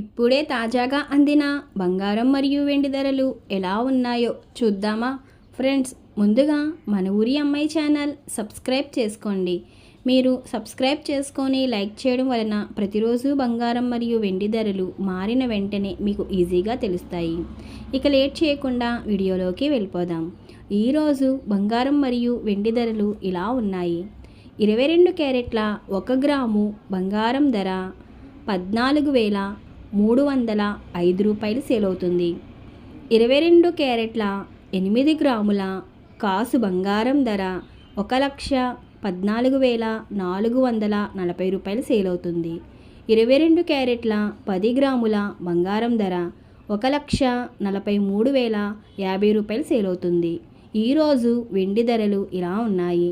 ఇప్పుడే తాజాగా అందిన బంగారం మరియు వెండి ధరలు ఎలా ఉన్నాయో చూద్దామా ఫ్రెండ్స్. ముందుగా మన ఊరి అమ్మాయి ఛానల్ సబ్స్క్రైబ్ చేసుకోండి. మీరు సబ్స్క్రైబ్ చేసుకొని లైక్ చేయడం వలన ప్రతిరోజు బంగారం మరియు వెండి ధరలు మారిన వెంటనే మీకు ఈజీగా తెలుస్తాయి. ఇక లేట్ చేయకుండా వీడియోలోకి వెళ్ళిపోదాం. ఈరోజు బంగారం మరియు వెండి ధరలు ఇలా ఉన్నాయి. 22 క్యారెట్ల 1 గ్రాము బంగారం ధర 14,305 రూపాయలు సేల్ అవుతుంది. 22 క్యారెట్ల 8 గ్రాముల కాసు బంగారం ధర 1,14,440 రూపాయలు సేల్ అవుతుంది. 22 క్యారెట్ల 10 గ్రాముల బంగారం ధర 1,43,050 రూపాయలు సేల్ అవుతుంది. ఈరోజు వెండి ధరలు ఇలా ఉన్నాయి.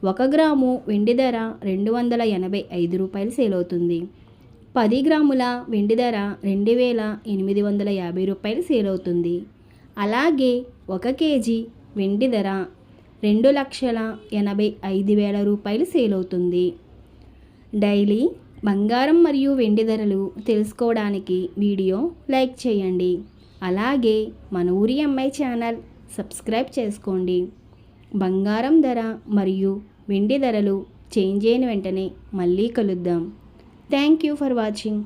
1 గ్రాము వెండి ధర 285 రూపాయలు సేల్ అవుతుంది. 10 గ్రాముల వెండి ధర 2,850 రూపాయలు సేల్ అవుతుంది. అలాగే 1 కేజీ వెండి ధర 2,85,000 రూపాయలు సేల్ అవుతుంది. డైలీ బంగారం మరియు వెండి ధరలు తెలుసుకోవడానికి వీడియో లైక్ చేయండి. అలాగే మన ఊరి అమ్మాయి ఛానల్ సబ్స్క్రైబ్ చేసుకోండి. బంగారం ధర మరియు వెండి ధరలు చేంజ్ అయిన వెంటనే మళ్ళీ కలుద్దాం. Thank you for watching.